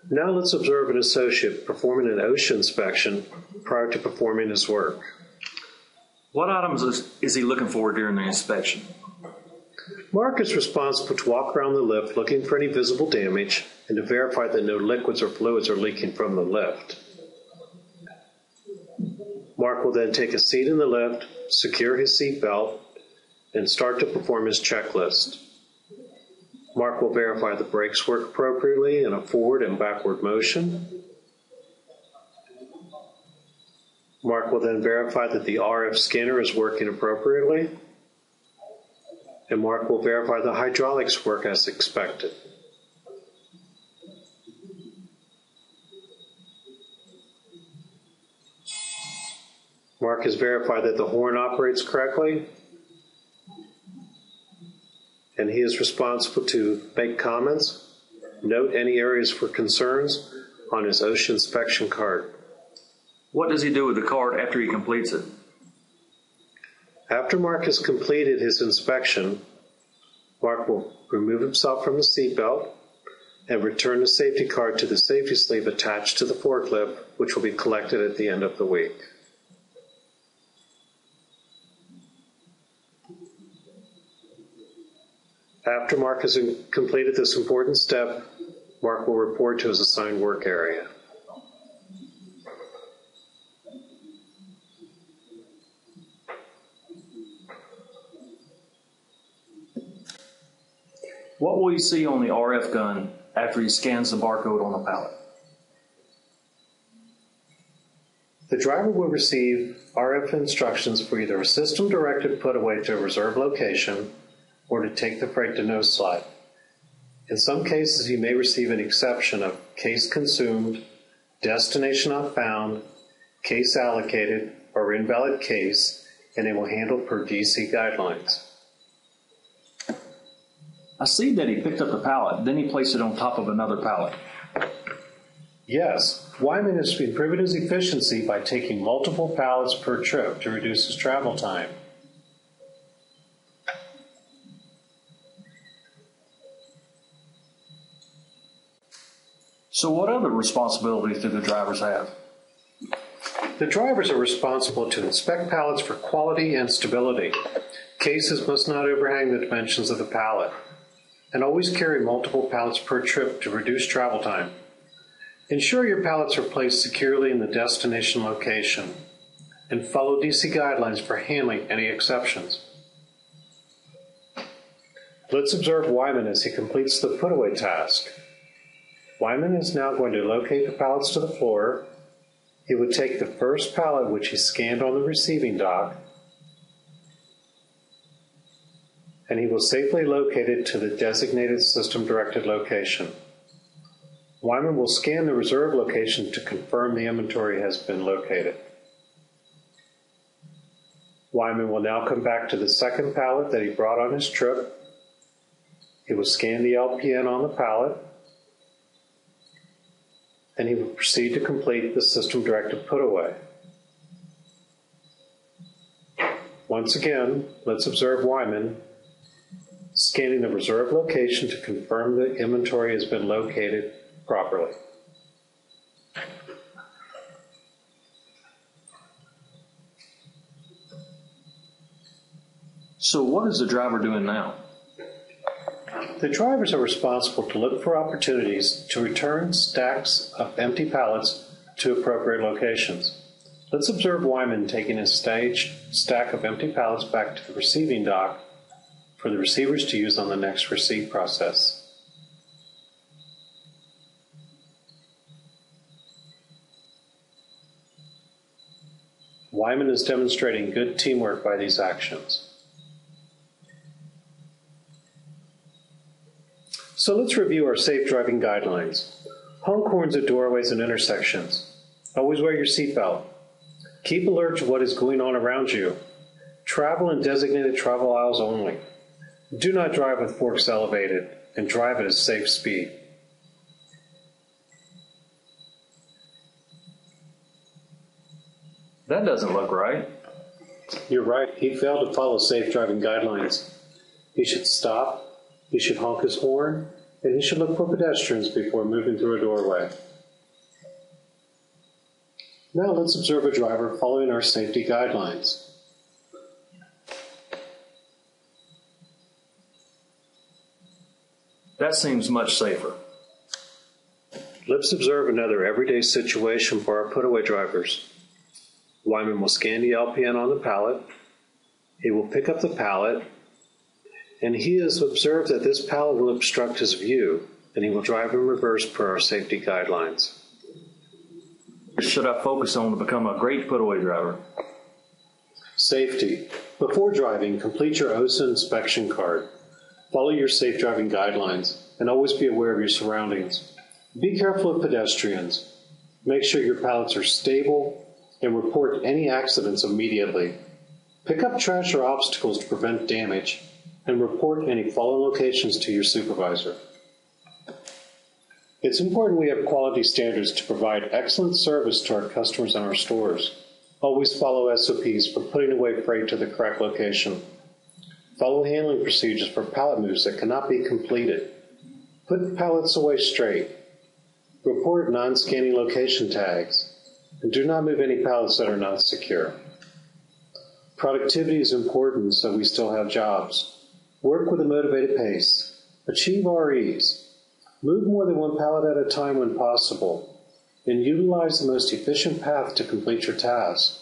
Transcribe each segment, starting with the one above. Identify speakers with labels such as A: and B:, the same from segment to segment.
A: Now let's observe an associate performing an OSHA inspection prior to performing his work.
B: What items is he looking for during the inspection?
A: Mark is responsible to walk around the lift looking for any visible damage and to verify that no liquids or fluids are leaking from the lift. Mark will then take a seat in the lift, secure his seat belt, and start to perform his checklist. Mark will verify the brakes work appropriately in a forward and backward motion. Mark will then verify that the RF scanner is working appropriately. And Mark will verify the hydraulics work as expected. Mark has verified that the horn operates correctly, and he is responsible to make comments, note any areas for concerns on his OSHA inspection card.
B: What does he do with the card after he completes it?
A: After Mark has completed his inspection, Mark will remove himself from the seatbelt and return the safety card to the safety sleeve attached to the forklift, which will be collected at the end of the week. After Mark has completed this important step, Mark will report to his assigned work area.
B: What will you see on the RF gun after he scans the barcode on the pallet?
A: The driver will receive RF instructions for either a system-directed put away to a reserved location or to take the freight to no slot. In some cases, you may receive an exception of case consumed, destination not found, case allocated, or invalid case, and they will handle per DC guidelines.
B: I see that he picked up the pallet, then he placed it on top of another pallet.
A: Yes, Wyman has improved his efficiency by taking multiple pallets per trip to reduce his travel time.
B: So what other responsibilities do the drivers have?
A: The drivers are responsible to inspect pallets for quality and stability. Cases must not overhang the dimensions of the pallet. And always carry multiple pallets per trip to reduce travel time. Ensure your pallets are placed securely in the destination location. And follow DC guidelines for handling any exceptions. Let's observe Wyman as he completes the put-away task. Wyman is now going to locate the pallets to the floor. He would take the first pallet which he scanned on the receiving dock, and he will safely locate it to the designated system-directed location. Wyman will scan the reserve location to confirm the inventory has been located. Wyman will now come back to the second pallet that he brought on his trip. He will scan the LPN on the pallet, and he will proceed to complete the system-directed put-away. Once again, let's observe Wyman scanning the reserve location to confirm the inventory has been located properly.
B: So what is the driver doing now?
A: The drivers are responsible to look for opportunities to return stacks of empty pallets to appropriate locations. Let's observe Wyman taking a staged stack of empty pallets back to the receiving dock for the receivers to use on the next receipt process. Wyman is demonstrating good teamwork by these actions. So let's review our safe driving guidelines. Honk horns at doorways and intersections. Always wear your seatbelt. Keep alert to what is going on around you. Travel in designated travel aisles only. Do not drive with forks elevated, and drive at a safe speed.
B: That doesn't look right.
A: You're right, he failed to follow safe driving guidelines. He should stop, he should honk his horn, and he should look for pedestrians before moving through a doorway. Now let's observe a driver following our safety guidelines.
B: That seems much safer.
A: Let's observe another everyday situation for our put-away drivers. Wyman will scan the LPN on the pallet. He will pick up the pallet, and he has observed that this pallet will obstruct his view, and he will drive in reverse per our safety guidelines.
B: Should I focus on to become a great put-away driver?
A: Safety. Before driving, complete your OSA inspection card. Follow your safe driving guidelines, and always be aware of your surroundings. Be careful of pedestrians. Make sure your pallets are stable, and report any accidents immediately. Pick up trash or obstacles to prevent damage, and report any fallen locations to your supervisor. It's important we have quality standards to provide excellent service to our customers in our stores. Always follow SOPs for putting away freight to the correct location. Follow handling procedures for pallet moves that cannot be completed. Put pallets away straight. Report non-scanning location tags. And do not move any pallets that are not secure. Productivity is important so we still have jobs. Work with a motivated pace. Achieve REs. Move more than one pallet at a time when possible. And utilize the most efficient path to complete your task.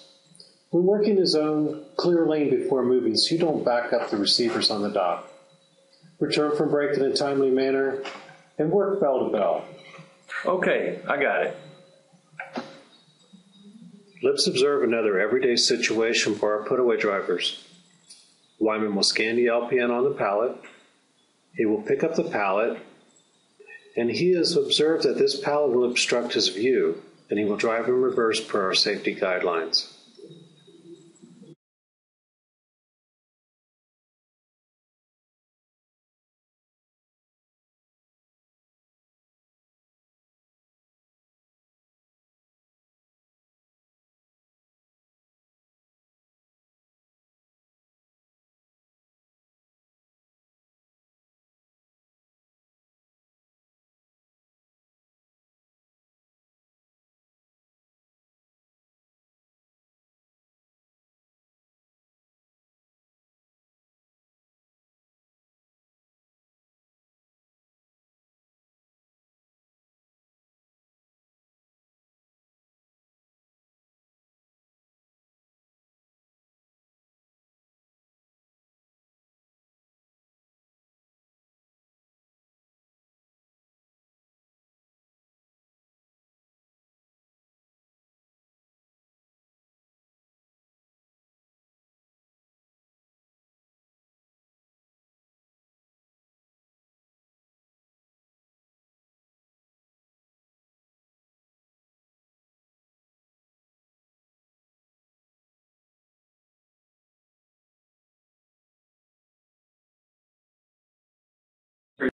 A: When working a zone, clear a lane before moving so you don't back up the receivers on the dock. Return from break in a timely manner, and work bell to bell.
B: Okay, I got it.
A: Let's observe another everyday situation for our put-away drivers. Wyman will scan the LPN on the pallet. He will pick up the pallet, and he has observed that this pallet will obstruct his view, and he will drive in reverse per our safety guidelines.